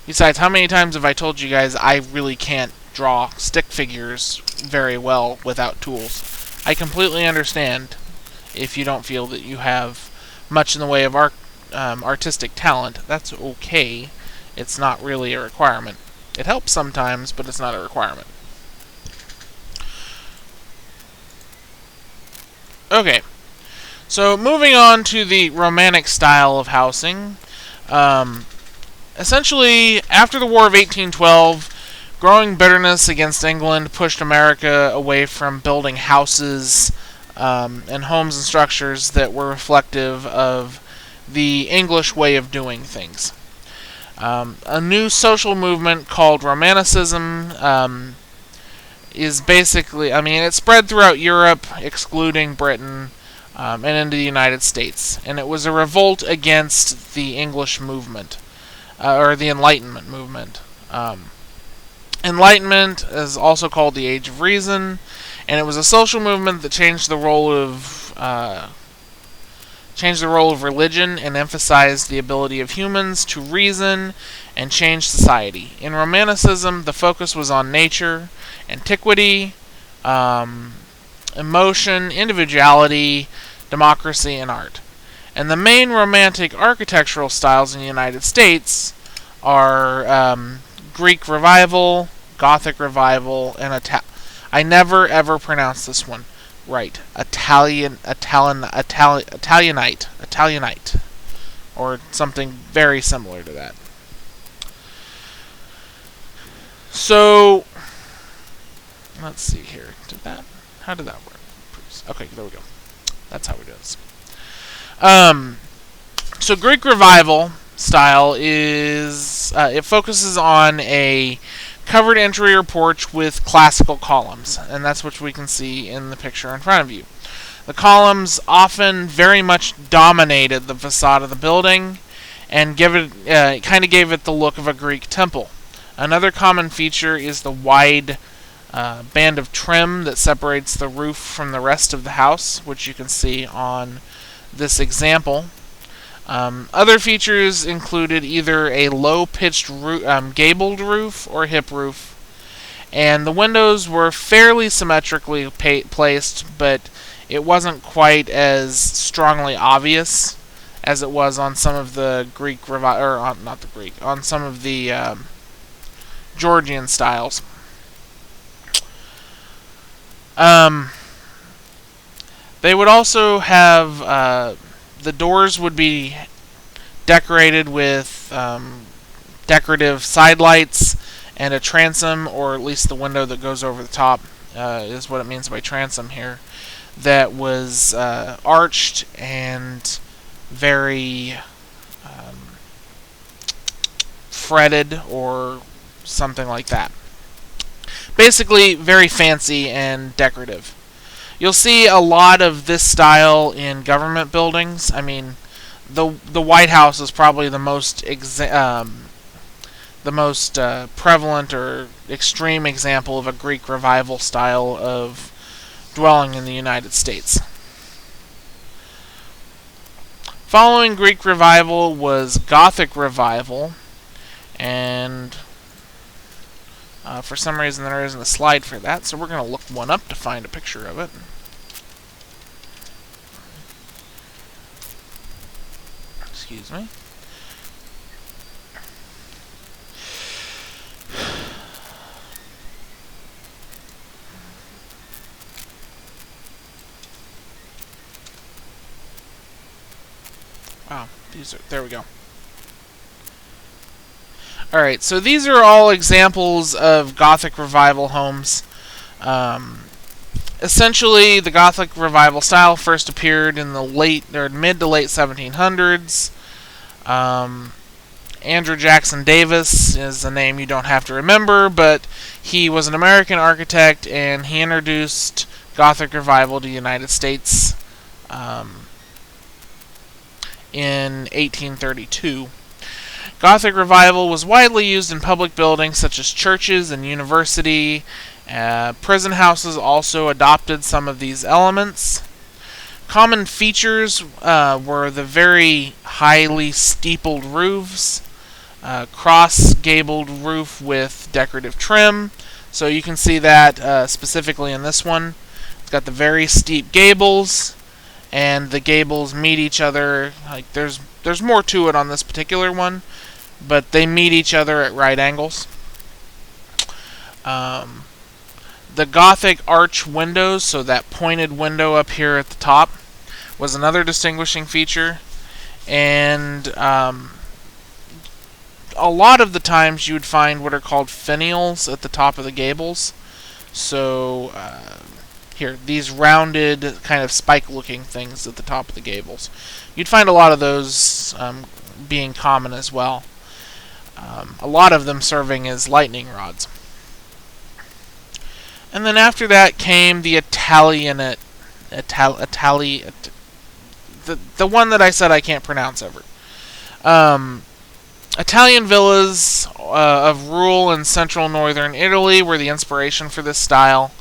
Besides, how many times have I told you guys I really can't draw stick figures very well without tools? I completely understand if you don't feel that you have much in the way of artistic talent. That's okay. It's not really a requirement. It helps sometimes, but it's not a requirement. Okay, so moving on to the Romantic style of housing. Essentially, after the War of 1812, growing bitterness against England pushed America away from building houses and homes and structures that were reflective of the English way of doing things. A new social movement called Romanticism is basically, it spread throughout Europe, excluding Britain, and into the United States. And it was a revolt against the English movement, or the Enlightenment movement. Enlightenment is also called the Age of Reason, and it was a social movement that changed the role of religion and emphasized the ability of humans to reason and change society. In Romanticism, the focus was on nature, antiquity, emotion, individuality, democracy, and art. And the main Romantic architectural styles in the United States are Greek Revival, Gothic Revival, and I never ever pronounce this one right. Italianate, or something very similar to that. So, let's see here. How did that work? Okay, there we go. That's how we do this. So Greek Revival style is, it focuses on a covered entry or porch with classical columns, and that's what we can see in the picture in front of you. The columns often very much dominated the facade of the building and kind of gave it the look of a Greek temple. Another common feature is the wide band of trim that separates the roof from the rest of the house, which you can see on this example. Other features included either a low-pitched gabled roof or hip roof, and the windows were fairly symmetrically placed, but it wasn't quite as strongly obvious as it was on some of the on some of the Georgian styles. They would also have the doors would be decorated with decorative side lights and a transom, or at least the window that goes over the top is what it means by transom here, that was arched and very fretted or something like that. Basically, very fancy and decorative. You'll see a lot of this style in government buildings. The White House is probably the most prevalent or extreme example of a Greek Revival style of dwelling in the United States. Following Greek Revival was Gothic Revival, and for some reason there isn't a slide for that, so we're going to look one up to find a picture of it. Excuse me. Wow, there we go. Alright, so these are all examples of Gothic Revival homes. Essentially, the Gothic Revival style first appeared in the mid to late 1700s. Andrew Jackson Davis is a name you don't have to remember, but he was an American architect, and he introduced Gothic Revival to the United States in 1832. Gothic Revival was widely used in public buildings such as churches and university. Prison houses also adopted some of these elements. Common features were the very highly steepled roofs, cross-gabled roof with decorative trim. So you can see that specifically in this one. It's got the very steep gables, and the gables meet each other. Like there's more to it on this particular one, but they meet each other at right angles. The Gothic arch windows, so that pointed window up here at the top, was another distinguishing feature. And a lot of the times you would find what are called finials at the top of the gables. So here, these rounded kind of spike-looking things at the top of the gables. You'd find a lot of those being common as well. A lot of them serving as lightning rods. And then after that came the Italianate, the one that I said I can't pronounce ever. Italian villas of rural and central northern Italy were the inspiration for this style.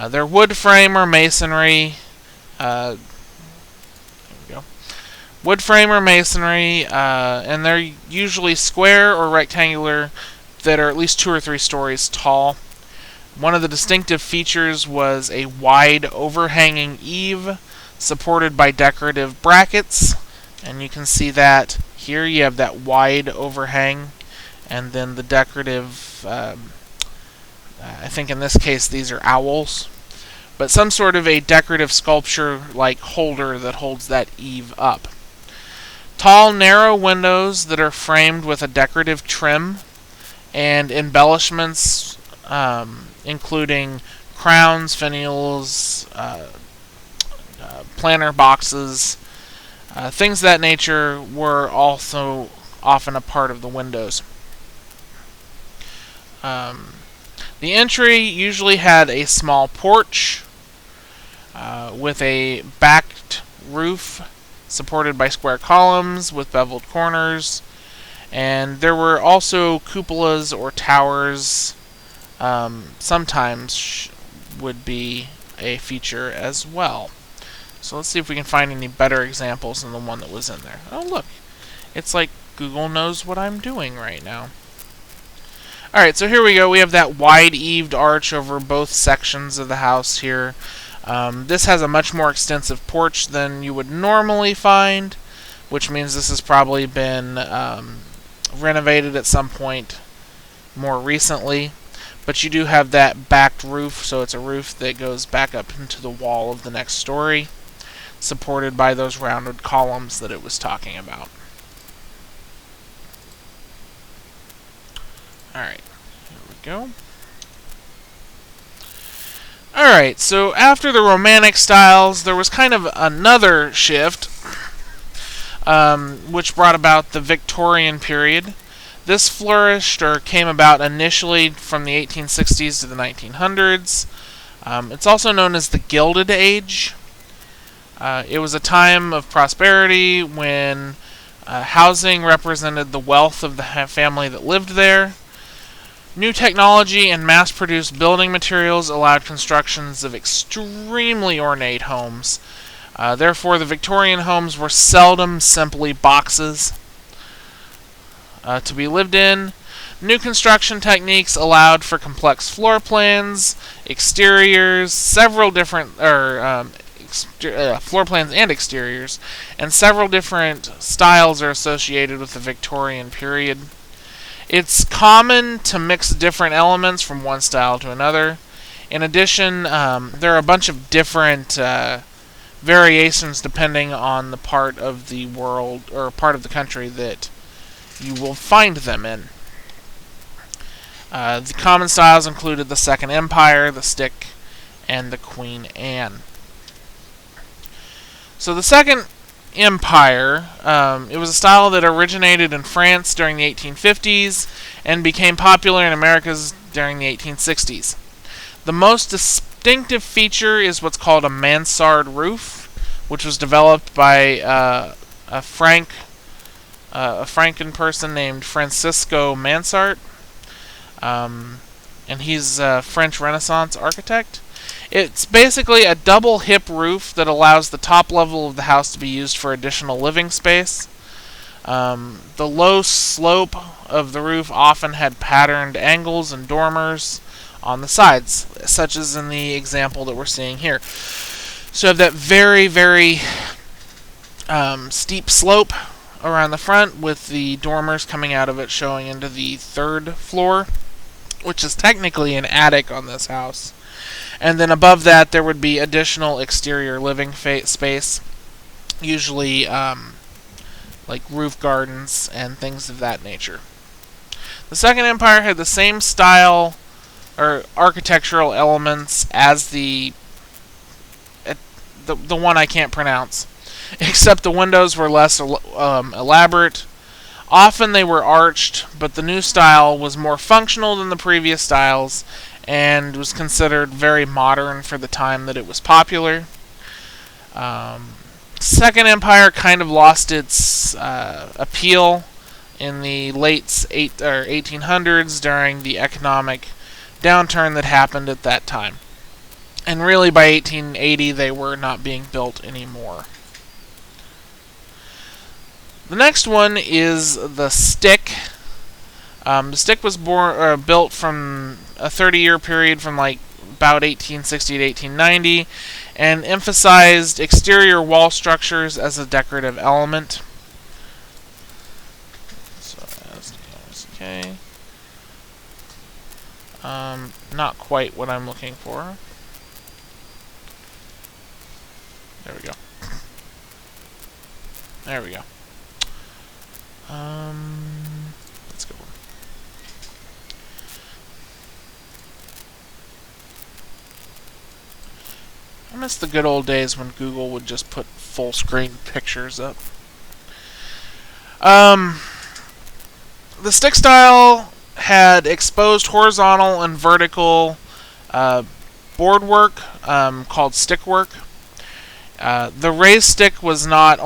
They're wood frame or masonry. There we go. Wood frame or masonry, and they're usually square or rectangular that are at least 2 or 3 stories tall. One of the distinctive features was a wide overhanging eave supported by decorative brackets, and you can see that here. You have that wide overhang, and then the decorative, I think in this case these are owls, but some sort of a decorative sculpture like holder that holds that eave up. Tall, narrow windows that are framed with a decorative trim and embellishments, including crowns, finials, planter boxes, things of that nature were also often a part of the windows. The entry usually had a small porch with a backed roof supported by square columns with beveled corners, and there were also cupolas or towers. Sometimes would be a feature as well. So let's see if we can find any better examples than the one that was in there. Oh look, it's like Google knows what I'm doing right now. Alright, so here we go. We have that wide eaved arch over both sections of the house here. This has a much more extensive porch than you would normally find, which means this has probably been renovated at some point more recently. But you do have that backed roof, so it's a roof that goes back up into the wall of the next story, supported by those rounded columns that it was talking about. Alright, here we go. Alright, so after the Romantic styles, there was kind of another shift, which brought about the Victorian period. This flourished or came about initially from the 1860s to the 1900s. It's also known as the Gilded Age. It was a time of prosperity when housing represented the wealth of the family that lived there. New technology and mass-produced building materials allowed constructions of extremely ornate homes. Therefore, the Victorian homes were seldom simply boxes to be lived in. New construction techniques allowed for complex floor plans, exteriors, several different floor plans and exteriors, and several different styles are associated with the Victorian period. It's common to mix different elements from one style to another. In addition, there are a bunch of different variations depending on the part of the world or part of the country that you will find them in. The common styles included the Second Empire, the Stick, and the Queen Anne. So the Second Empire, it was a style that originated in France during the 1850s and became popular in Americas during the 1860s. The most distinctive feature is what's called a mansard roof, which was developed by a Franken person named Francisco Mansart, and he's a French Renaissance architect. It's basically a double hip roof that allows the top level of the house to be used for additional living space. The low slope of the roof often had patterned angles and dormers on the sides, such as in the example that we're seeing here. So you have that very, very steep slope around the front with the dormers coming out of it showing into the third floor, which is technically an attic on this house. And then above that there would be additional exterior living space, usually like roof gardens and things of that nature. The Second Empire had the same style or architectural elements as the one I can't pronounce, except the windows were less elaborate. Often they were arched, but the new style was more functional than the previous styles and was considered very modern for the time that it was popular. Second Empire kind of lost its appeal in the late 1800s during the economic downturn that happened at that time. And really by 1880 they were not being built anymore. The next one is the stick. The stick was built from a 30-year period from like about 1860 to 1890 and emphasized exterior wall structures as a decorative element. So okay. Not quite what I'm looking for. There we go. There we go. Let's go. I miss the good old days when Google would just put full screen pictures up. The stick style had exposed horizontal and vertical boardwork called stickwork. The raised stick was not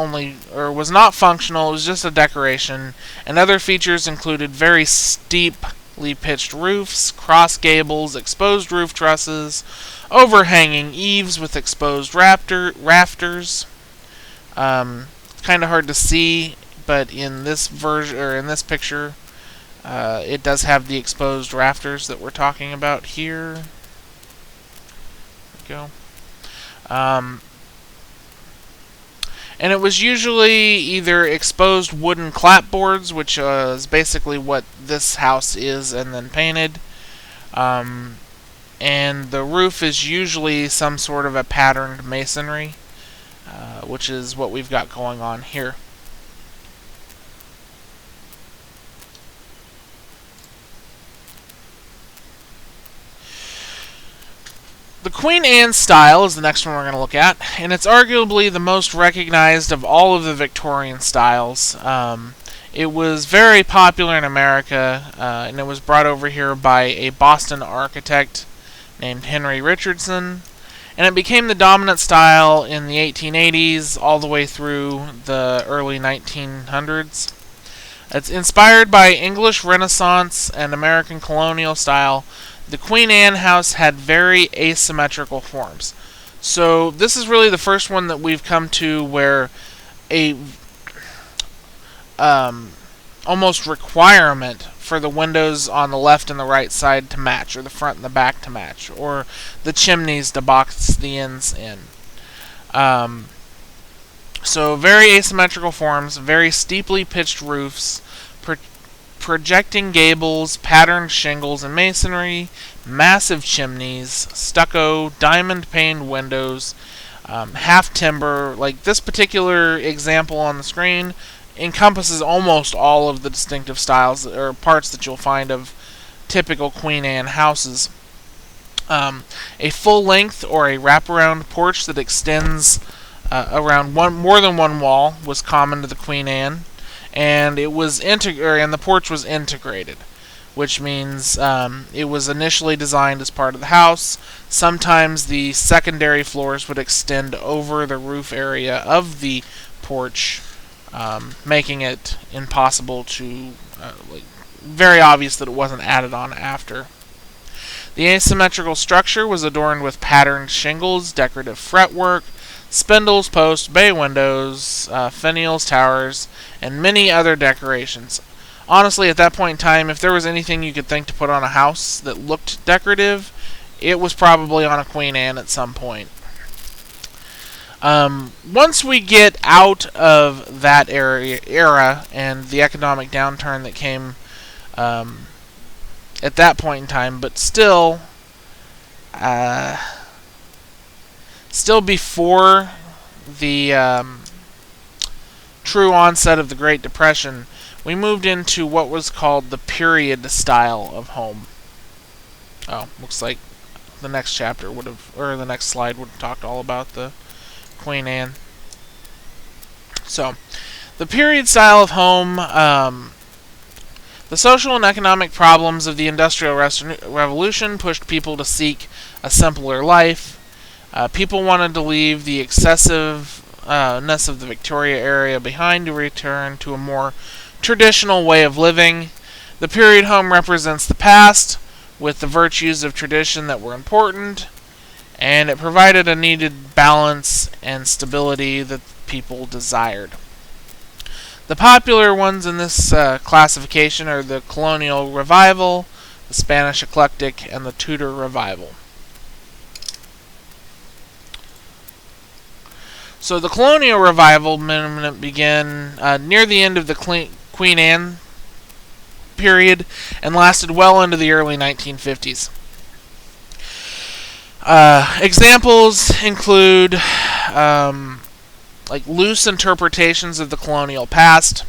functional, it was just a decoration, and other features included very steeply pitched roofs, cross gables, exposed roof trusses, overhanging eaves with exposed rafters. Kind of hard to see, but in this version or in this picture, it does have the exposed rafters that we're talking about here. There we go. And it was usually either exposed wooden clapboards, which is basically what this house is, and then painted. And the roof is usually some sort of a patterned masonry, which is what we've got going on here. The Queen Anne style is the next one we're going to look at, and it's arguably the most recognized of all of the Victorian styles. It was very popular in America, and it was brought over here by a Boston architect named Henry Richardson, and it became the dominant style in the 1880s all the way through the early 1900s. It's inspired by English Renaissance and American colonial style. The Queen Anne house had very asymmetrical forms. So this is really the first one that we've come to where a almost requirement for the windows on the left and the right side to match, or the front and the back to match, or the chimneys to box the ends in. So very asymmetrical forms, very steeply pitched roofs, projecting gables, patterned shingles and masonry, massive chimneys, stucco, diamond-paned windows, half timber. Like this particular example on the screen encompasses almost all of the distinctive styles or parts that you'll find of typical Queen Anne houses. A full-length or a wraparound porch that extends around more than one wall was common to the Queen Anne. And it was and the porch was integrated, which means it was initially designed as part of the house. Sometimes the secondary floors would extend over the roof area of the porch, making it impossible to, very obvious that it wasn't added on after. The asymmetrical structure was adorned with patterned shingles, decorative fretwork, spindles, posts, bay windows, finials, towers, and many other decorations. Honestly, at that point in time, if there was anything you could think to put on a house that looked decorative, it was probably on a Queen Anne at some point. Once we get out of that era and the economic downturn that came at that point in time, but still before the true onset of the Great Depression, we moved into what was called the period style of home. Oh, looks like the next chapter would have, or the next slide would have talked all about the Queen Anne. So, the period style of home, the social and economic problems of the Industrial Revolution pushed people to seek a simpler life. People wanted to leave the excessiveness of the Victoria area behind to return to a more traditional way of living. The period home represents the past, with the virtues of tradition that were important, and it provided a needed balance and stability that people desired. The popular ones in this classification are the Colonial Revival, the Spanish Eclectic, and the Tudor Revival. So the Colonial Revival began near the end of the Queen Anne period and lasted well into the early 1950s. Examples include like loose interpretations of the colonial past.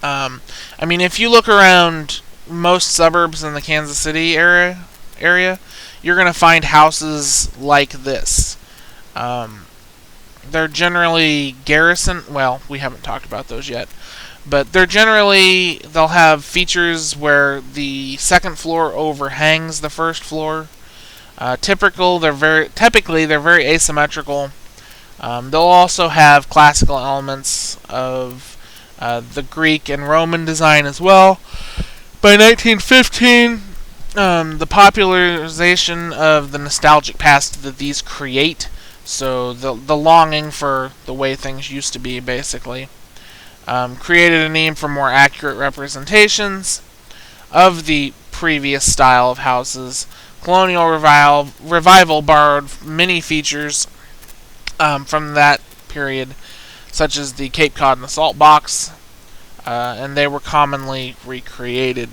If you look around most suburbs in the Kansas City area, you're going to find houses like this. They're generally garrison. Well, we haven't talked about those yet. But they'll have features where the second floor overhangs the first floor. Typically, they're very asymmetrical. They'll also have classical elements of the Greek and Roman design as well. By 1915, the popularization of the nostalgic past that these create, so the longing for the way things used to be, basically, created a need for more accurate representations of the previous style of houses. Colonial Revival borrowed many features from that period, such as the Cape Cod and the Salt Box, and they were commonly recreated.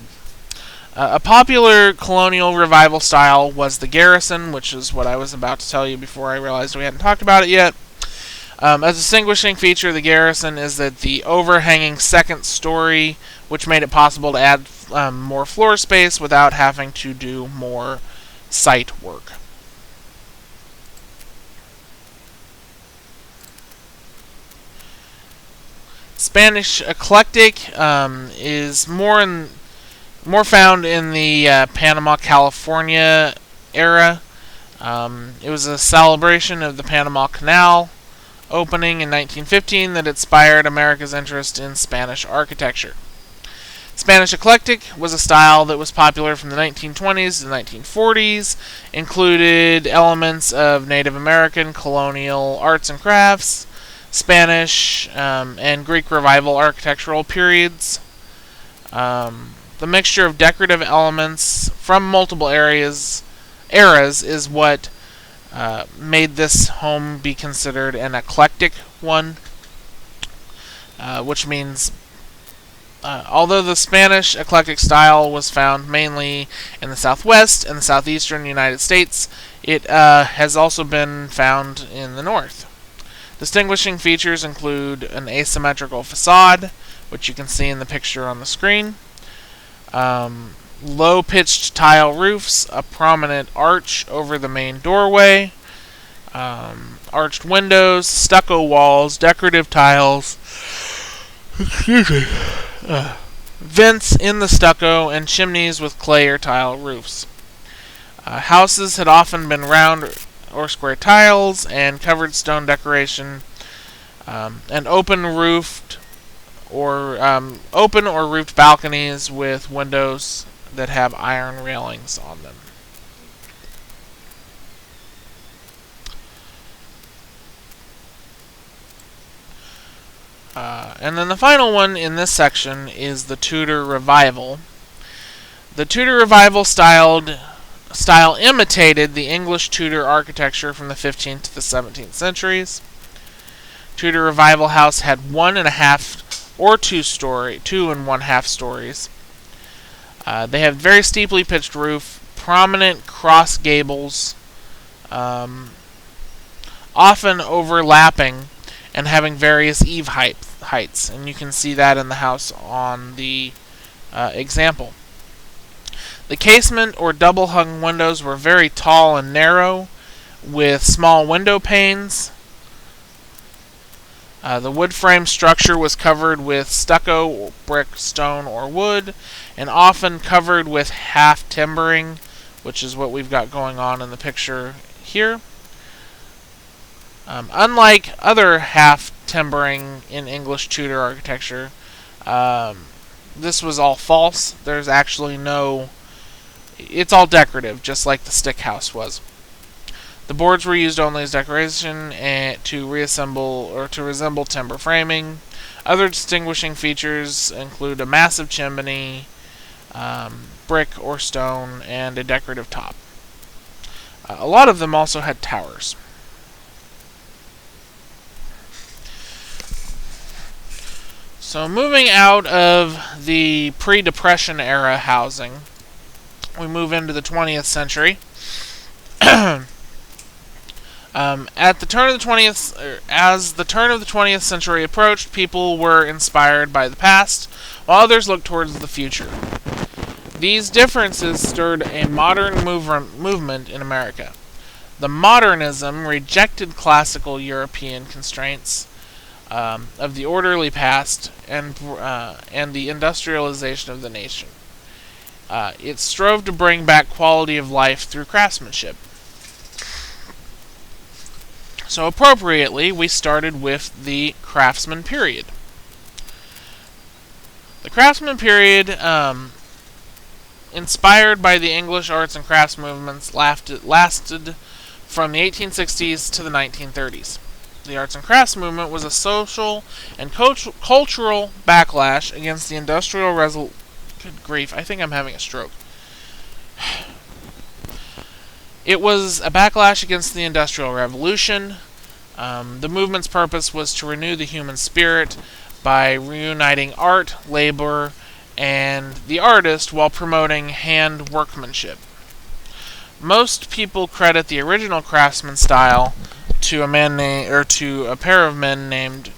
A popular Colonial Revival style was the Garrison, which is what I was about to tell you before I realized we hadn't talked about it yet. A distinguishing feature of the Garrison is that the overhanging second story, which made it possible to add more floor space without having to do more site work. Spanish Eclectic is more found in the Panama, California era. It was a celebration of the Panama Canal opening in 1915 that inspired America's interest in Spanish architecture. Spanish Eclectic was a style that was popular from the 1920s to the 1940s, included elements of Native American colonial arts and crafts, Spanish and Greek Revival architectural periods. The mixture of decorative elements from multiple eras is what made this home be considered an eclectic one, which means although the Spanish eclectic style was found mainly in the Southwest and the Southeastern United States, it has also been found in the North. Distinguishing features include an asymmetrical facade, which you can see in the picture on the screen, low-pitched tile roofs, a prominent arch over the main doorway, arched windows, stucco walls, decorative tiles, vents in the stucco, and chimneys with clay or tile roofs. Houses had often been round or square tiles and covered stone decoration, and open or roofed balconies with windows that have iron railings on them. And then the final one in this section is the Tudor Revival. The Tudor Revival style imitated the English Tudor architecture from the 15th to the 17th centuries. Tudor Revival house had 1.5 or 2.5 stories. They have very steeply pitched roof, prominent cross gables, often overlapping and having various eave heights, and you can see that in the house on the example. The casement or double-hung windows were very tall and narrow, with small window panes. The wood frame structure was covered with stucco, brick, stone, or wood, and often covered with half timbering, which is what we've got going on in the picture here. Unlike other half timbering in English Tudor architecture, this was all false. There's actually no... It's all decorative, just like the stick house was. The boards were used only as decoration and to resemble timber framing. Other distinguishing features include a massive chimney, brick or stone, and a decorative top. A lot of them also had towers. So moving out of the pre-Depression era housing, we move into the 20th century. As the turn of the 20th century approached, people were inspired by the past, while others looked towards the future. These differences stirred a modern movement in America. The modernism rejected classical European constraints of the orderly past and the industrialization of the nation. It strove to bring back quality of life through craftsmanship. So appropriately, we started with the Craftsman period. The Craftsman period, inspired by the English arts and crafts movements, lasted from the 1860s to the 1930s. The arts and crafts movement was a social and cultural backlash against the industrial revolution. Good grief, I think I'm having a stroke. It was a backlash against the Industrial Revolution. The movement's purpose was to renew the human spirit by reuniting art, labor, and the artist while promoting hand workmanship. Most people credit the original craftsman style to a pair of men named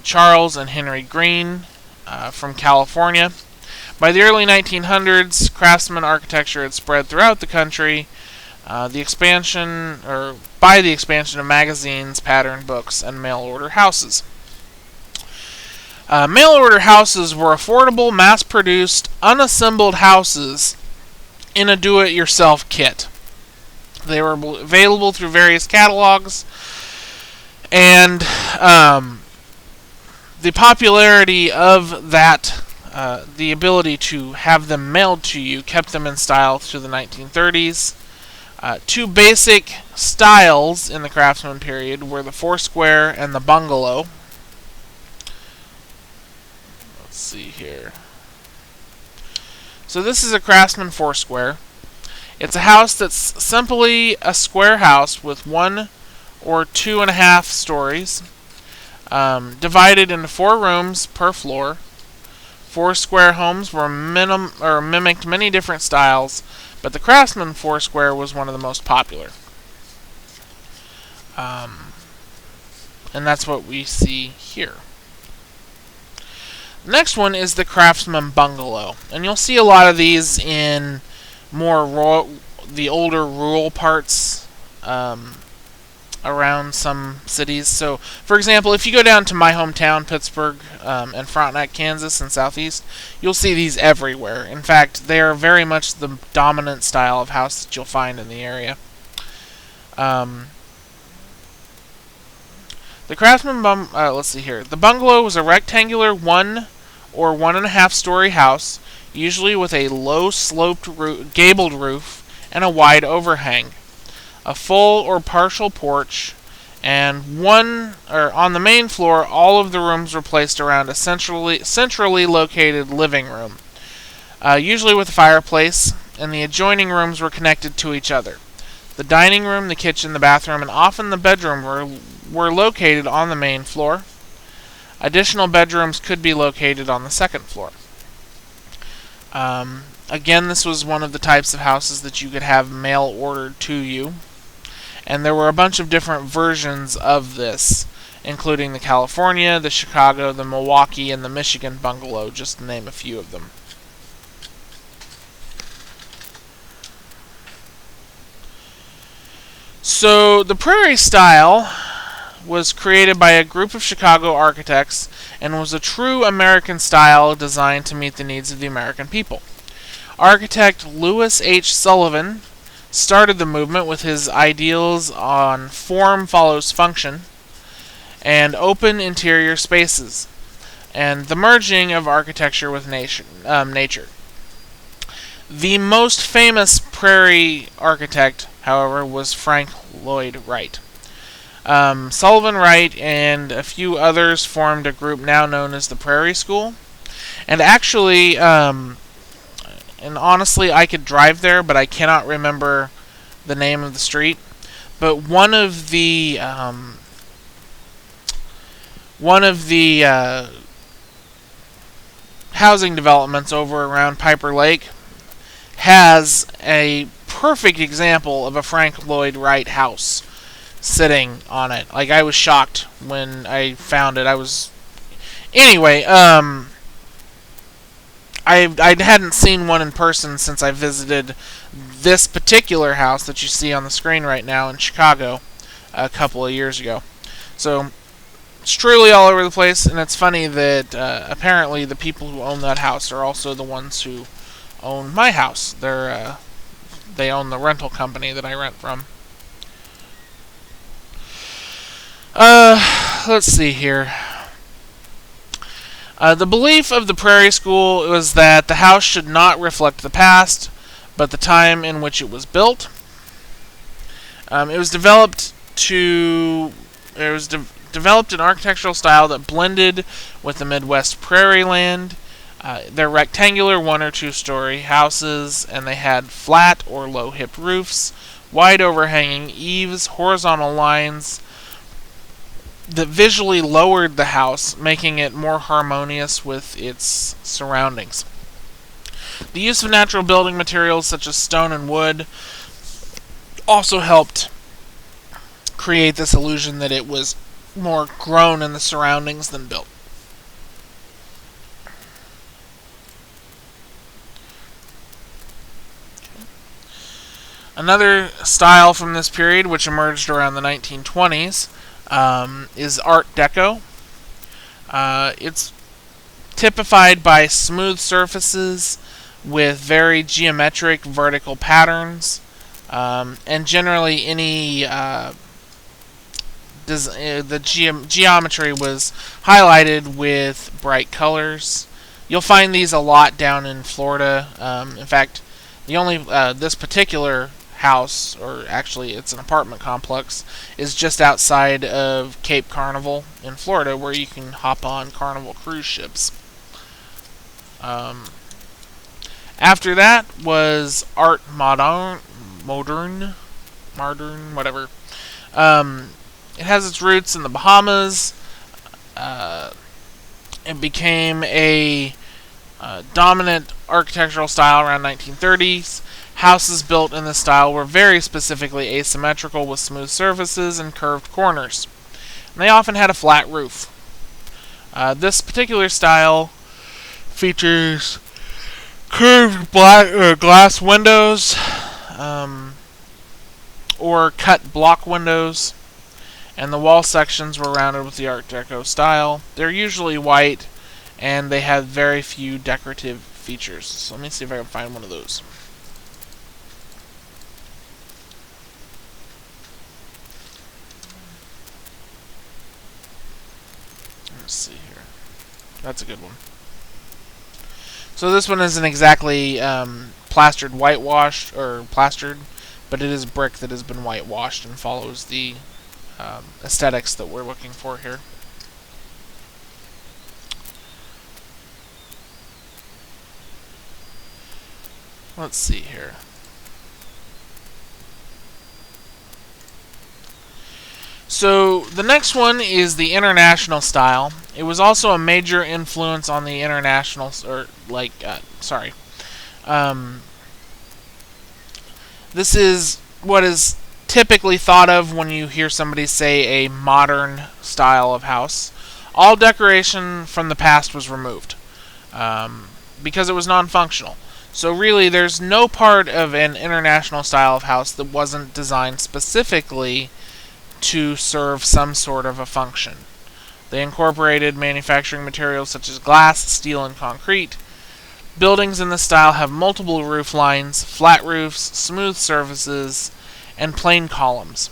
Charles and Henry Green from California. By the early 1900s, craftsman architecture had spread throughout the country. By the expansion of magazines, pattern books, and mail-order houses. Mail-order houses were affordable, mass-produced, unassembled houses in a do-it-yourself kit. They were available through various catalogs, and the popularity of that, the ability to have them mailed to you, kept them in style through the 1930s. Two basic styles in the Craftsman period were the Foursquare and the Bungalow. Let's see here. So this is a Craftsman Foursquare. It's a house that's simply a square house with 1 or 2.5 stories, divided into 4 rooms per floor. Foursquare homes were mimicked many different styles, but the Craftsman Foursquare was one of the most popular. And that's what we see here. The next one is the Craftsman Bungalow. And you'll see a lot of these in the older rural parts around some cities. So, for example, if you go down to my hometown, Pittsburgh, and Frontenac, Kansas, and Southeast, you'll see these everywhere. In fact, they are very much the dominant style of house that you'll find in the area. The Craftsman let's see here. The bungalow was a rectangular 1 or 1.5 story house, usually with a low sloped gabled roof and a wide overhang, a full or partial porch, And on the main floor, all of the rooms were placed around a centrally located living room, usually with a fireplace, and the adjoining rooms were connected to each other. The dining room, the kitchen, the bathroom, and often the bedroom were located on the main floor. Additional bedrooms could be located on the second floor. Again, this was one of the types of houses that you could have mail ordered to you. And there were a bunch of different versions of this, including the California, the Chicago, the Milwaukee, and the Michigan bungalow, just to name a few of them. So, the Prairie style was created by a group of Chicago architects and was a true American style designed to meet the needs of the American people. Architect Lewis H. Sullivan started the movement with his ideals on form follows function and open interior spaces, and the merging of architecture with nature. The most famous Prairie architect, however, was Frank Lloyd Wright. Sullivan Wright and a few others formed a group now known as the Prairie School. And actually, and honestly, I could drive there, but I cannot remember the name of the street. But one of the housing developments over around Piper Lake has a perfect example of a Frank Lloyd Wright house sitting on it. Like, I was shocked when I found it. Anyway, I hadn't seen one in person since I visited this particular house that you see on the screen right now in Chicago a couple of years ago. So it's truly all over the place, and it's funny that apparently the people who own that house are also the ones who own my house. They own the rental company that I rent from. Let's see here. The belief of the Prairie School was that the house should not reflect the past, but the time in which it was built. It was developed an architectural style that blended with the Midwest prairie land. They're rectangular 1 or 2 story houses, and they had flat or low hip roofs, wide overhanging eaves, horizontal lines that visually lowered the house, making it more harmonious with its surroundings. The use of natural building materials such as stone and wood also helped create this illusion that it was more grown in the surroundings than built. Another style from this period, which emerged around the 1920s, is Art Deco. It's typified by smooth surfaces with very geometric vertical patterns, and generally the geometry was highlighted with bright colors. You'll find these a lot down in Florida. In fact, this particular house, or actually it's an apartment complex, is just outside of Cape Carnival in Florida, where you can hop on Carnival cruise ships. After that was Art Moderne, whatever. It has its roots in the Bahamas. It became a dominant architectural style around 1930s. Houses built in this style were very specifically asymmetrical with smooth surfaces and curved corners. And they often had a flat roof. This particular style features curved glass windows or cut block windows, and the wall sections were rounded with the Art Deco style. They're usually white, and they have very few decorative features. So let me see if I can find one of those. Let's see here. That's a good one. So this one isn't exactly whitewashed, but it is brick that has been whitewashed and follows the aesthetics that we're looking for here. Let's see here. So the next one is the international style. It was also a major influence on the international, this is what is typically thought of when you hear somebody say a modern style of house. All decoration from the past was removed because it was non-functional. So really, there's no part of an international style of house that wasn't designed specifically to serve some sort of a function. They incorporated manufacturing materials such as glass, steel, and concrete. Buildings in this style have multiple roof lines, flat roofs, smooth surfaces, and plain columns.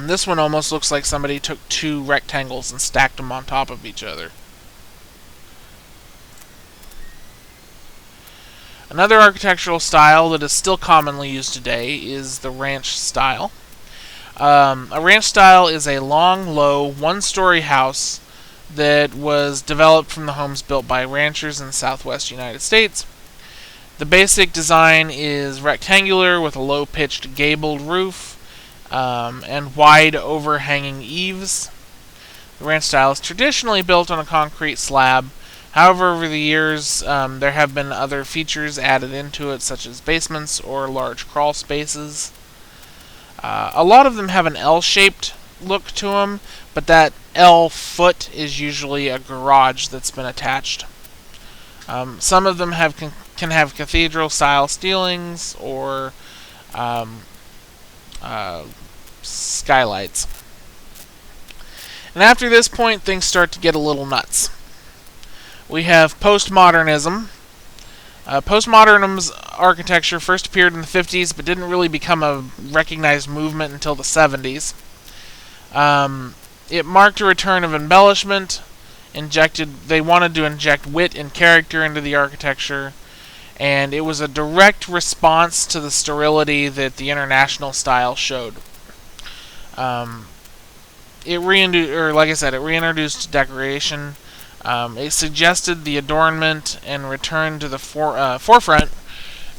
This one almost looks like somebody took two rectangles and stacked them on top of each other. Another architectural style that is still commonly used today is the ranch style. A ranch style is a long, low, one-story house that was developed from the homes built by ranchers in the southwest United States. The basic design is rectangular with a low-pitched gabled roof and wide overhanging eaves. The ranch style is traditionally built on a concrete slab. However, over the years, there have been other features added into it, such as basements or large crawl spaces. A lot of them have an L-shaped look to them, but that L foot is usually a garage that's been attached. Some of them can have cathedral-style ceilings or skylights. And after this point, things start to get a little nuts. We have postmodernism. Postmodernism's architecture first appeared in the 50s, but didn't really become a recognized movement until the 70s. It marked a return of embellishment. They wanted to inject wit and character into the architecture, and it was a direct response to the sterility that the international style showed. It reintroduced decoration. It suggested the adornment and return to the forefront.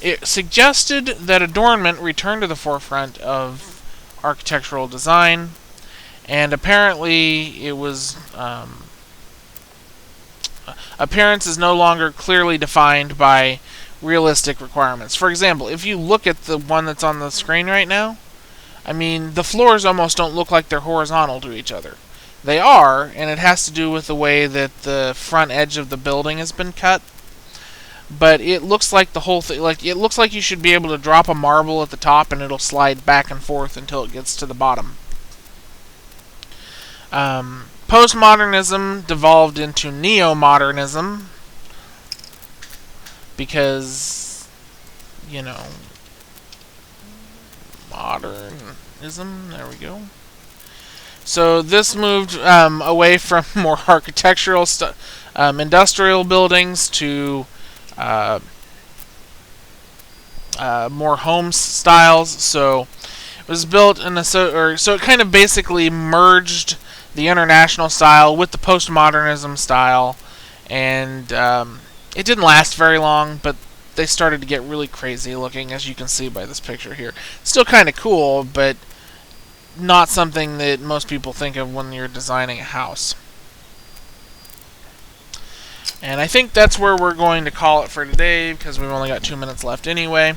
It suggested that adornment return to the forefront of architectural design, and apparently it was appearance is no longer clearly defined by realistic requirements. For example, if you look at the one that's on the screen right now, I mean, the floors almost don't look like they're horizontal to each other. They are, and it has to do with the way that the front edge of the building has been cut. But it looks like the whole thing, it looks like you should be able to drop a marble at the top and it'll slide back and forth until it gets to the bottom. Postmodernism devolved into neo-modernism because, modernism, there we go. So this moved away from more architectural industrial buildings to more home styles. So it was built in so it kind of basically merged the international style with the postmodernism style, and it didn't last very long, but they started to get really crazy looking, as you can see by this picture here. Still kind of cool, but not something that most people think of when you're designing a house. And I think that's where we're going to call it for today, because we've only got 2 minutes left anyway.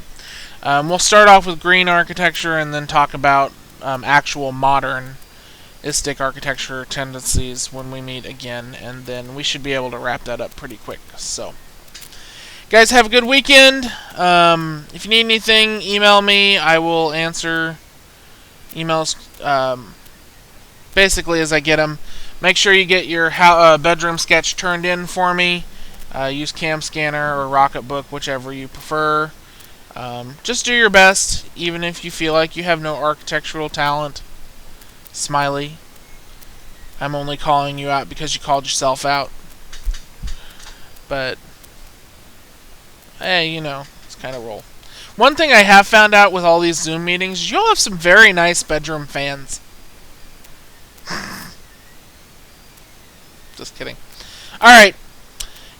We'll start off with green architecture and then talk about actual modernistic architecture tendencies when we meet again, and then we should be able to wrap that up pretty quick. So, guys, have a good weekend. If you need anything, email me. I will answer emails basically as I get them. Make sure you get your bedroom sketch turned in for me. Use Cam Scanner or Rocketbook, whichever you prefer. Just do your best, even if you feel like you have no architectural talent. Smiley. I'm only calling you out because you called yourself out. But, hey, it's kind of roll. One thing I have found out with all these Zoom meetings, you'll have some very nice bedroom fans. Just kidding. Alright.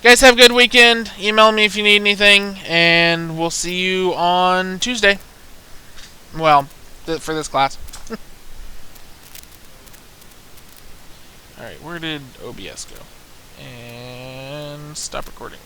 Guys, have a good weekend. Email me if you need anything, and we'll see you on Tuesday. Well, for this class. Alright, where did OBS go? And stop recording.